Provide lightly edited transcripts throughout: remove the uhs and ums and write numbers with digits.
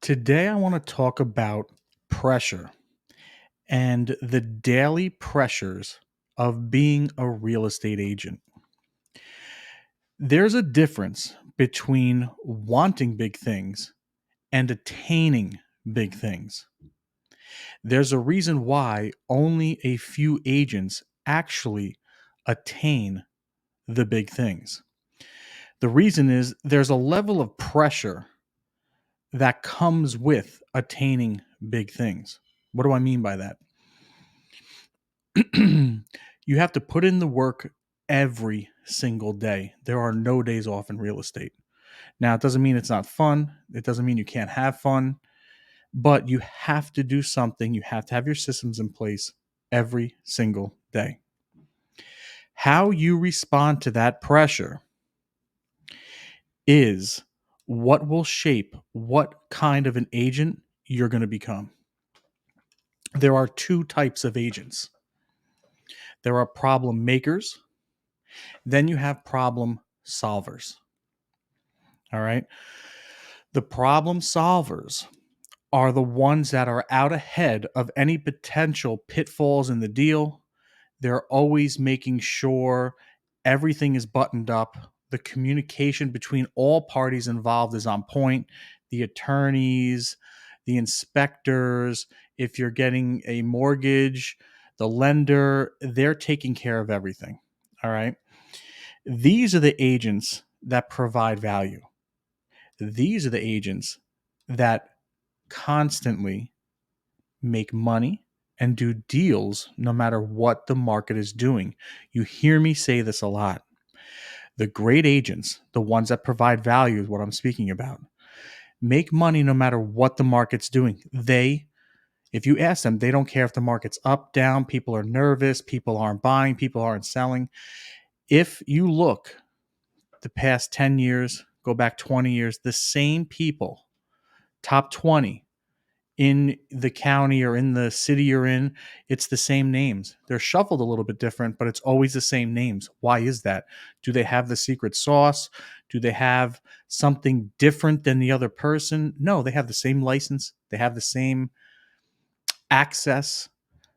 Today, I want to talk about pressure and the daily pressures of being a real estate agent. There's a difference between wanting big things and attaining big things. There's a reason why only a few agents actually attain the big things. The reason is there's a level of pressure that comes with attaining big things. What do I mean by that? You have to put in the work every single day. There are no days off in real estate. Now, it doesn't mean it's not fun. It doesn't mean you can't have fun, but you have to do something. You have to have your systems in place every single day. How you respond to that pressure is what will shape what kind of an agent you're going to become. There are two types of agents. There are problem makers, then you have problem solvers. All right. The problem solvers are the ones that are out ahead of any potential pitfalls in the deal. They're always making sure everything is buttoned up. The communication between all parties involved is on point. The attorneys, the inspectors, if you're getting a mortgage, the lender, they're taking care of everything. All right. These are the agents that provide value. These are the agents that constantly make money and do deals no matter what the market is doing. You hear me say this a lot. The great agents, the ones that provide value, is what I'm speaking about. Make money no matter what the market's doing. If you ask them, they don't care if the market's up, down, people are nervous, people aren't buying, people aren't selling. If you look the past 10 years, go back 20 years, the same people, top 20 in the county or in the city you're in, it's the same names. They're shuffled a little bit different, but it's always the same names. Why is that? Do they have the secret sauce? Do they have something different than the other person? No, they have the same license. They have the same access.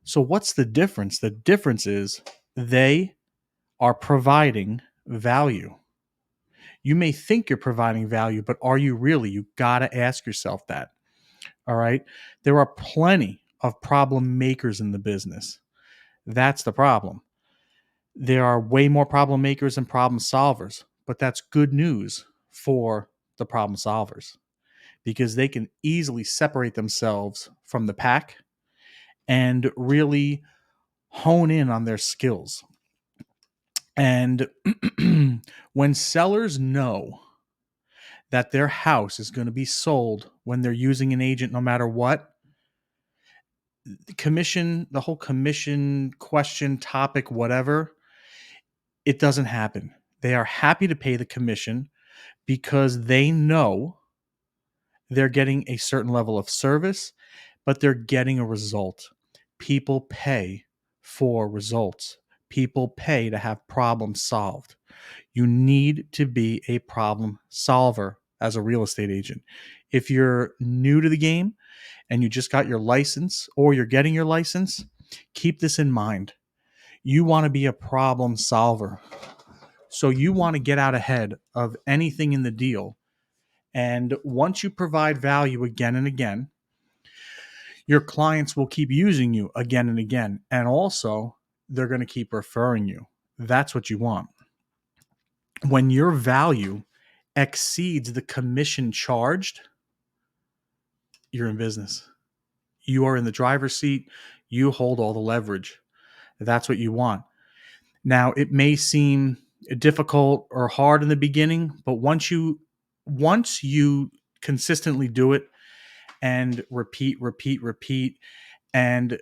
So what's the difference? The difference is they are providing value. You may think you're providing value, but are you really? You got to ask yourself that. All right. There are plenty of problem makers in the business. That's the problem. There are way more problem makers than problem solvers, but that's good news for the problem solvers because they can easily separate themselves from the pack and really hone in on their skills. And when sellers know that their house is going to be sold when they're using an agent no matter what, the whole commission question topic, whatever, it doesn't happen. They are happy to pay the commission because they know they're getting a certain level of service, but they're getting a result. People pay for results. People pay to have problems solved. You need to be a problem solver as a real estate agent. If you're new to the game and you just got your license or you're getting your license, keep this in mind. You want to be a problem solver. So you want to get out ahead of anything in the deal. And once you provide value again and again, your clients will keep using you again and again. And also, they're going to keep referring you. That's what you want. When your value exceeds the commission charged, you're in business. You are in the driver's seat. You hold all the leverage. That's what you want. Now, it may seem difficult or hard in the beginning, but once you consistently do it and repeat, and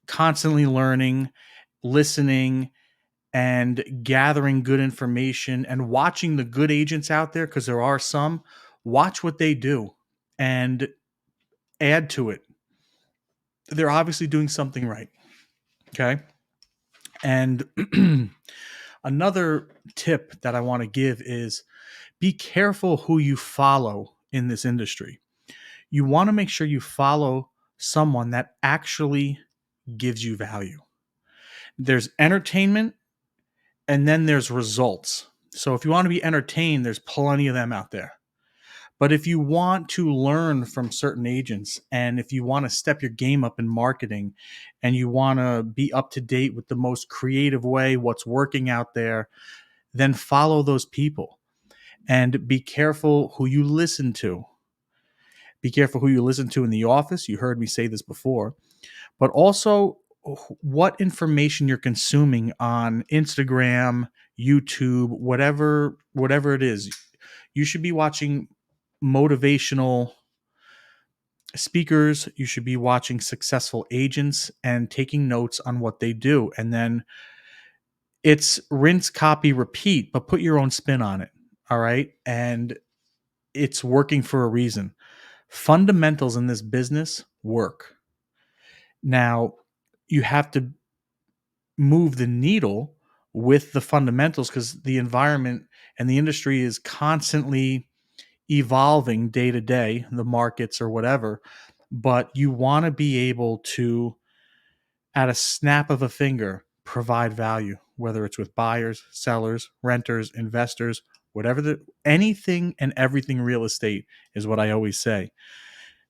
constantly learning, listening, and gathering good information and watching the good agents out there, because there are some, watch what they do and add to it. They're obviously doing something right. Okay. And another tip that I want to give is be careful who you follow in this industry. You want to make sure you follow someone that actually gives you value. There's entertainment and then there's results. So if you want to be entertained, there's plenty of them out there. But if you want to learn from certain agents and if you want to step your game up in marketing and you want to be up to date with the most creative way, what's working out there, then follow those people and be careful who you listen to. Be careful who you listen to in the office. You heard me say this before, but also what information you're consuming on Instagram, YouTube, whatever it is. You should be watching motivational speakers, you should be watching successful agents and taking notes on what they do. And then it's rinse, copy, repeat, but put your own spin on it. All right. And it's working for a reason. Fundamentals in this business work. Now, you have to move the needle with the fundamentals because the environment and the industry is constantly evolving day to day, the markets or whatever. But you want to be able to, at a snap of a finger, provide value, whether it's with buyers, sellers, renters, investors, whatever anything and everything real estate is what I always say.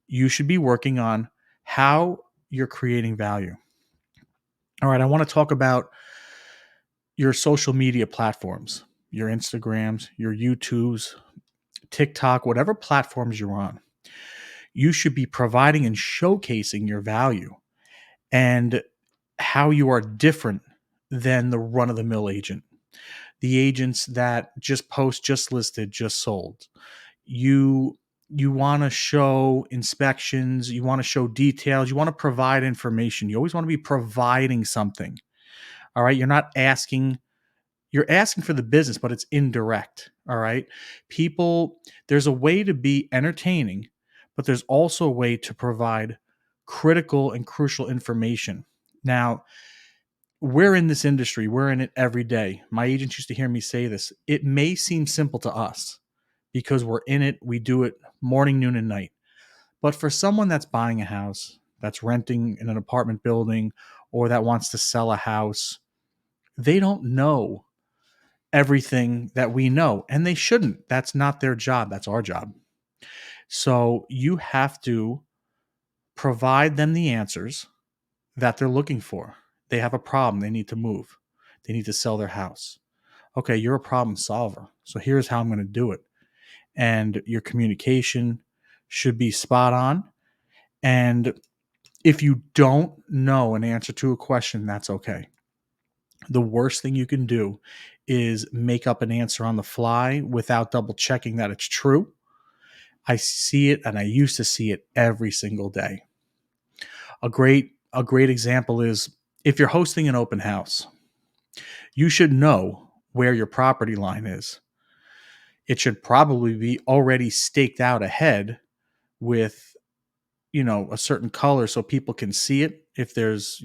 You should be working on how you're creating value. All right, I want to talk about your social media platforms, your Instagrams, your YouTubes, TikTok, whatever platforms you're on. You should be providing and showcasing your value and how you are different than the run of the mill agent, the agents that just post, just listed, just sold. You want to show inspections, you want to show details, you want to provide information. You always want to be providing something. All right, you're asking for the business, but it's indirect. All right. People, there's a way to be entertaining, but there's also a way to provide critical and crucial information. Now, we're in this industry, we're in it every day. My agents used to hear me say this. It may seem simple to us because we're in it, we do it morning, noon, and night. But for someone that's buying a house, that's renting in an apartment building, or that wants to sell a house, they don't know everything that we know, and they shouldn't. That's not their job. That's our job. So you have to provide them the answers that they're looking for. They have a problem. They need to move. They need to sell their house. Okay, you're a problem solver. So here's how I'm going to do it. And your communication should be spot on. And if you don't know an answer to a question, that's okay. The worst thing you can do is make up an answer on the fly without double checking that it's true. I see it, and I used to see it every single day. A great example is if you're hosting an open house, you should know where your property line is. It should probably be already staked out ahead with, a certain color so people can see it if there's,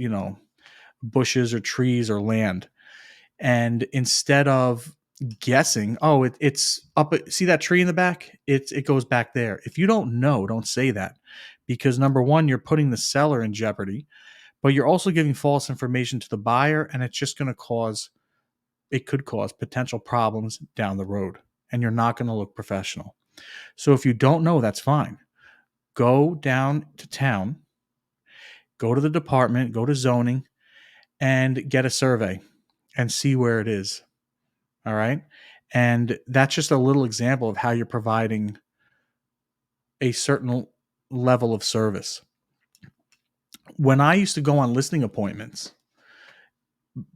bushes or trees or land. And instead of guessing, oh, it's up, see that tree in the back? It goes back there. If you don't know, don't say that, because number one, you're putting the seller in jeopardy, but you're also giving false information to the buyer, and it's just going to it could cause potential problems down the road, and you're not going to look professional. So if you don't know, that's fine. Go down to town, go to the department, go to zoning, and get a survey and see where it is. All right. And that's just a little example of how you're providing a certain level of service. When I used to go on listing appointments,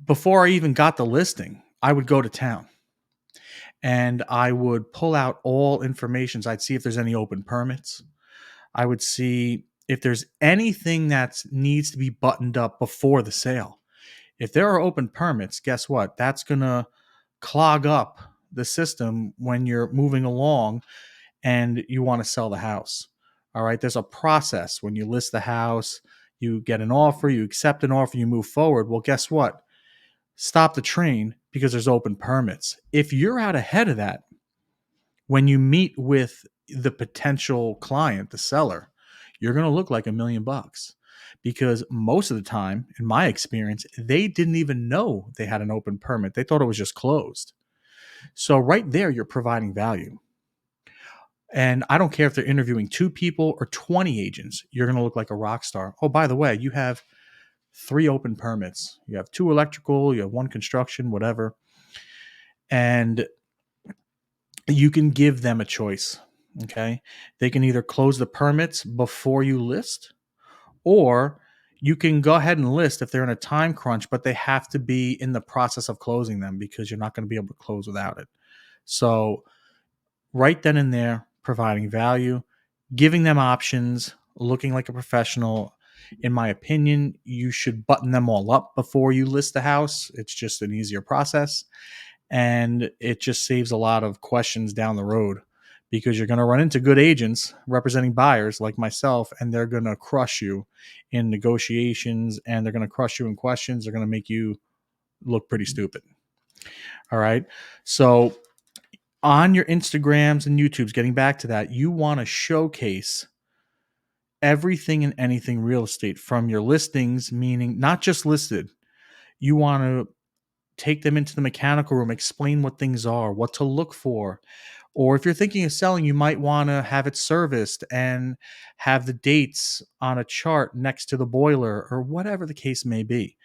before I even got the listing, I would go to town and I would pull out all information. I'd see if there's any open permits. I would see if there's anything that needs to be buttoned up before the sale. If there are open permits, guess what? That's going to clog up the system when you're moving along and you want to sell the house. All right. There's a process when you list the house, you get an offer, you accept an offer, you move forward. Well, guess what? Stop the train because there's open permits. If you're out ahead of that, when you meet with the potential client, the seller, you're going to look like $1,000,000 because most of the time, in my experience, they didn't even know they had an open permit. They thought it was just closed. So right there, you're providing value. And I don't care if they're interviewing 2 people or 20 agents, you're going to look like a rock star. Oh, by the way, you have 3 open permits. You have 2 electrical, you have 1 construction, whatever. And you can give them a choice. Okay. They can either close the permits before you list, or you can go ahead and list if they're in a time crunch, but they have to be in the process of closing them because you're not going to be able to close without it. So, right then and there, providing value, giving them options, looking like a professional. In my opinion, you should button them all up before you list the house. It's just an easier process. And it just saves a lot of questions down the road because you're going to run into good agents representing buyers like myself, and they're going to crush you in negotiations and they're going to crush you in questions. They're going to make you look pretty stupid. All right. So, on your Instagrams and YouTubes, getting back to that, you want to showcase everything and anything real estate from your listings, meaning not just listed. You want to take them into the mechanical room, explain what things are, what to look for. Or if you're thinking of selling, you might want to have it serviced and have the dates on a chart next to the boiler or whatever the case may be.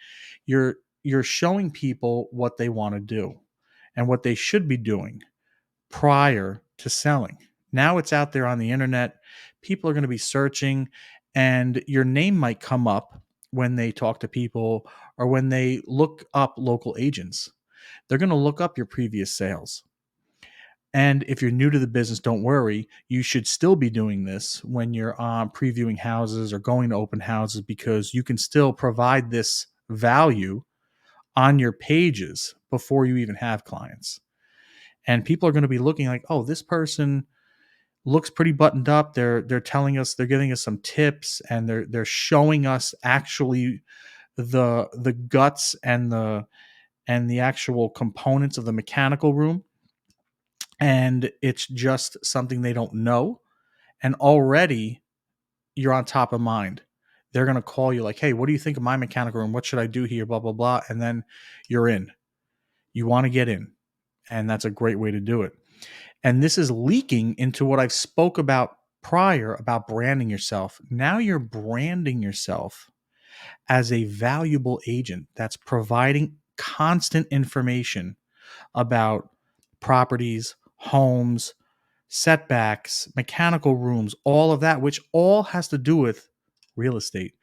You're showing people what they want to do and what they should be doing prior to selling. Now it's out there on the internet. People are going to be searching, and your name might come up when they talk to people or when they look up local agents. They're going to look up your previous sales. And if you're new to the business, don't worry. You should still be doing this when you're previewing houses or going to open houses because you can still provide this value on your pages before you even have clients. And people are going to be looking like, oh, this person looks pretty buttoned up. They're telling us, they're giving us some tips, and they're showing us actually the guts and the actual components of the mechanical room. And it's just something they don't know. And already you're on top of mind. They're going to call you like, hey, what do you think of my mechanical room? What should I do here? Blah, blah, blah. And then you're in. You want to get in. And that's a great way to do it. And this is leaking into what I've spoke about prior about branding yourself. Now you're branding yourself as a valuable agent that's providing constant information about properties, homes, setbacks, mechanical rooms, all of that, which all has to do with real estate.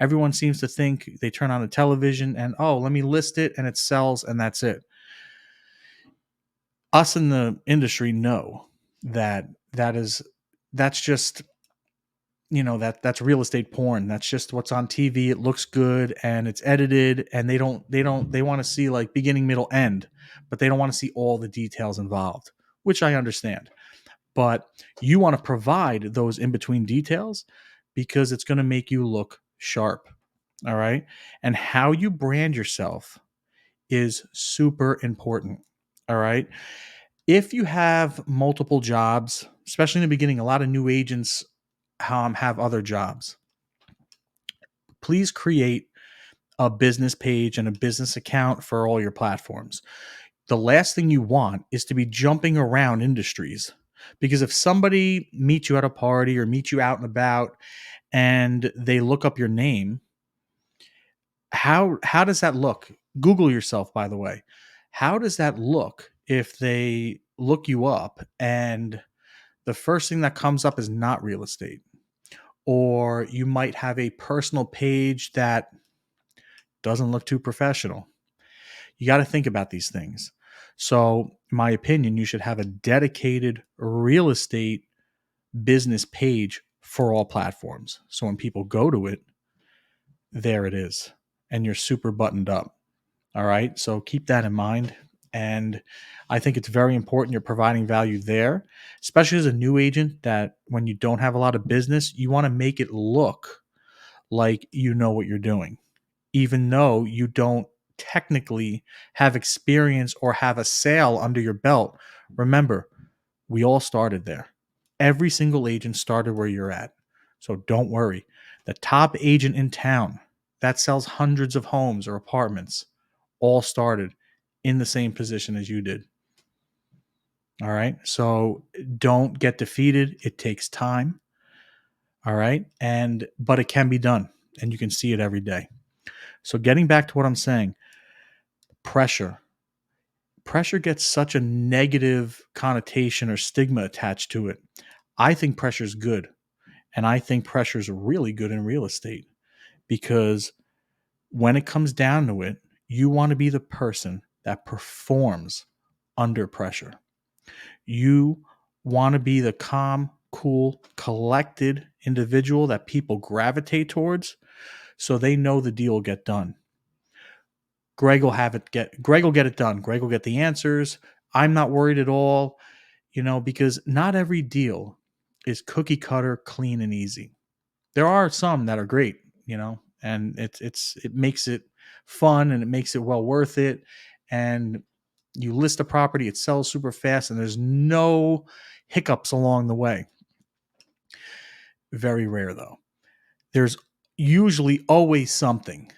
Everyone seems to think they turn on the television and, oh, let me list it and it sells and that's it. Us in the industry know that that's just, that's real estate porn. That's just what's on TV. It looks good and it's edited, and they want to see like beginning, middle, end, but they don't want to see all the details involved, which I understand. But you want to provide those in between details because it's going to make you look sharp. All right. And how you brand yourself is super important. All right. If you have multiple jobs, especially in the beginning, a lot of new agents have other jobs. Please create a business page and a business account for all your platforms. The last thing you want is to be jumping around industries, because if somebody meets you at a party or meets you out and about and they look up your name, how does that look? Google yourself, by the way. How does that look if they look you up and the first thing that comes up is not real estate? Or you might have a personal page that doesn't look too professional. You got to think about these things. So, in my opinion, you should have a dedicated real estate business page for all platforms. So when people go to it, there it is. And you're super buttoned up. All right. So keep that in mind. And I think it's very important you're providing value there, especially as a new agent, that when you don't have a lot of business, you want to make it look like you know what you're doing, even though you don't technically have experience or have a sale under your belt. Remember, we all started there. Every single agent started where you're at. So don't worry. The top agent in town that sells hundreds of homes or apartments all started in the same position as you did. All right. So don't get defeated. It takes time. All right. But it can be done and you can see it every day. So getting back to what I'm saying, pressure. Pressure gets such a negative connotation or stigma attached to it. I think pressure is good. And I think pressure is really good in real estate because when it comes down to it, you want to be the person that performs under pressure. You want to be the calm, cool, collected individual that people gravitate towards so they know the deal will get done. Greg will get it done. Greg will get the answers. I'm not worried at all, because not every deal is cookie cutter, clean and easy. There are some that are great, and it makes it fun and it makes it well worth it. And you list a property, it sells super fast, and there's no hiccups along the way. Very rare though. There's usually always something.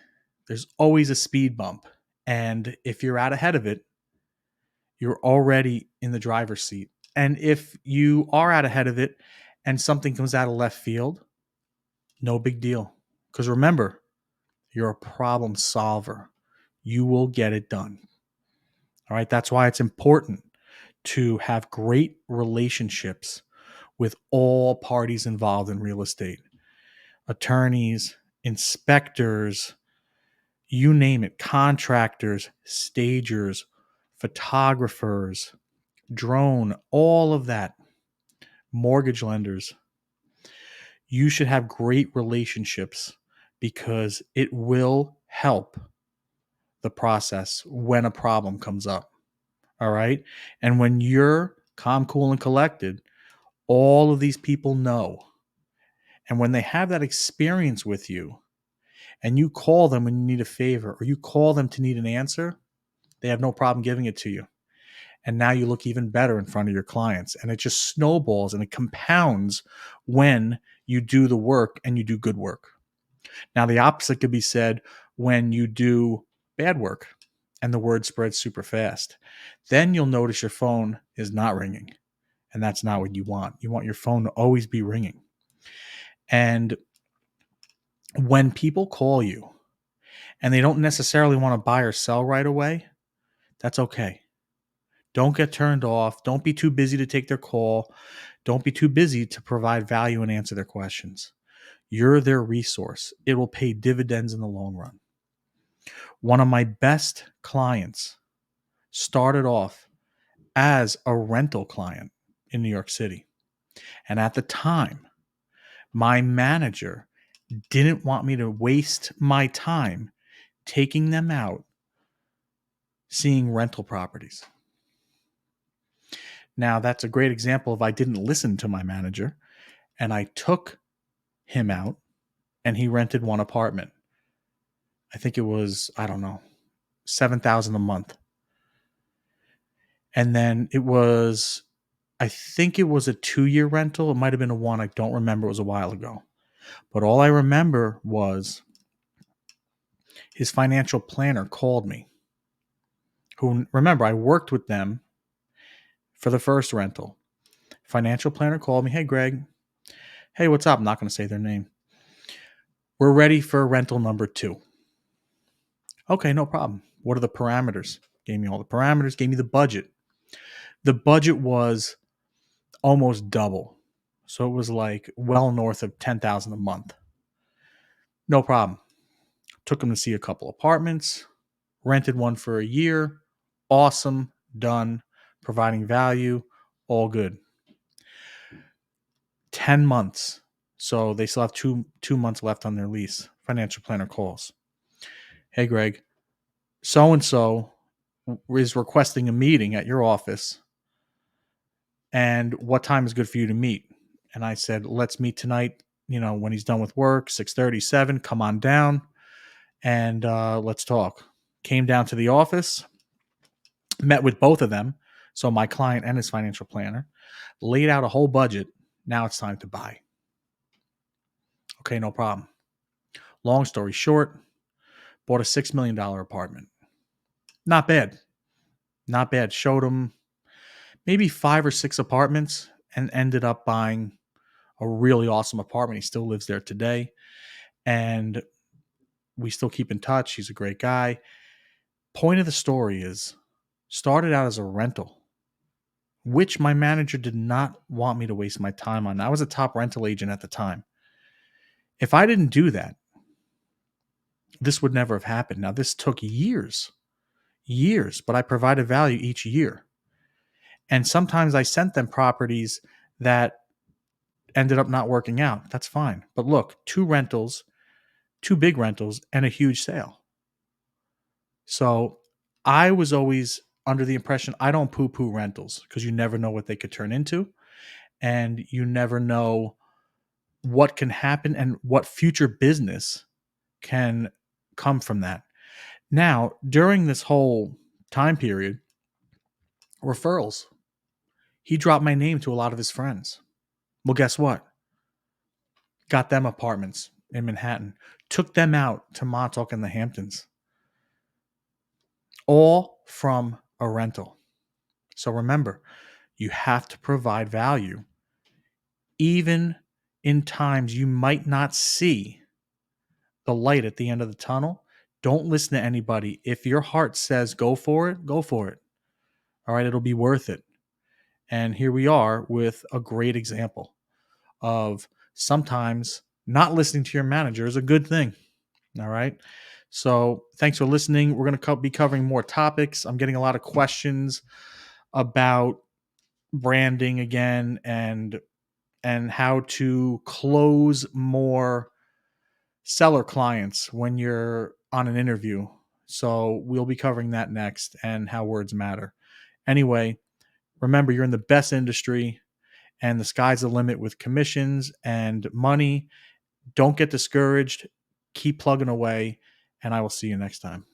There's always a speed bump. And if you're out ahead of it, you're already in the driver's seat. And if you are out ahead of it and something comes out of left field, no big deal. Because remember, you're a problem solver. You will get it done. All right. That's why it's important to have great relationships with all parties involved in real estate: attorneys, inspectors, you name it, contractors, stagers, photographers, drone, all of that, mortgage lenders. You should have great relationships because it will help the process when a problem comes up. All right. And when you're calm, cool, and collected, all of these people know. And when they have that experience with you and you call them when you need a favor or you call them to need an answer, they have no problem giving it to you. And now you look even better in front of your clients. And it just snowballs and it compounds when you do the work and you do good work. Now, the opposite could be said when you do bad work and the word spreads super fast. Then you'll notice your phone is not ringing. And that's not what you want. You want your phone to always be ringing. And when people call you and they don't necessarily want to buy or sell right away, that's okay. Don't get turned off. Don't be too busy to take their call. Don't be too busy to provide value and answer their questions. You're their resource. It will pay dividends in the long run. One of my best clients started off as a rental client in New York City. And at the time, my manager didn't want me to waste my time taking them out seeing rental properties. Now, that's a great example of I didn't listen to my manager and I took him out and he rented one apartment. I think it was, I don't know, $7,000 a month. And then I think it was a 2-year rental. It might have been a 1. I don't remember. It was a while ago. But all I remember was his financial planner called me. Who, remember, I worked with them for the first rental. Financial planner called me. Hey, Greg. Hey, what's up? I'm not going to say their name. We're ready for rental number 2. Okay, no problem. What are the parameters? Gave me all the parameters, gave me the budget. The budget was almost double. So it was like well north of $10,000 a month. No problem. Took him to see a couple apartments, rented one for a year. Awesome, done, providing value, all good. 10 months. So they still have two months left on their lease. Financial planner calls. Hey, Greg, so-and-so is requesting a meeting at your office. And what time is good for you to meet? And I said, let's meet tonight, when he's done with work, 6:37, come on down and let's talk. Came down to the office, met with both of them. So my client and his financial planner, laid out a whole budget, Now it's time to buy. Okay, no problem. Long story short, bought a $6 million apartment. Not bad. Not bad. Showed him maybe 5 or 6 apartments and ended up buying a really awesome apartment. He still lives there today. And we still keep in touch. He's a great guy. Point of the story is started out as a rental, which my manager did not want me to waste my time on. I was a top rental agent at the time. If I didn't do that, this would never have happened. Now, this took years, but I provided value each year. And sometimes I sent them properties that ended up not working out. That's fine. But look, 2 rentals, 2 big rentals, and a huge sale. So I was always under the impression I don't poo poo rentals because you never know what they could turn into. And you never know what can happen and what future business can come from that. Now, during this whole time period, referrals. He dropped my name to a lot of his friends. Well, guess what? Got them apartments in Manhattan, took them out to Montauk and the Hamptons, all from a rental. So remember, you have to provide value, even in times you might not see the light at the end of the tunnel. Don't listen to anybody. If your heart says go for it, go for it. All right, it'll be worth it. And here we are with a great example of sometimes not listening to your manager is a good thing. All right. So thanks for listening. We're going to be covering more topics. I'm getting a lot of questions about branding again and how to close more seller clients when you're on an interview. So we'll be covering that next and how words matter. Anyway, remember you're in the best industry and the sky's the limit with commissions and money. Don't get discouraged. Keep plugging away, and I will see you next time.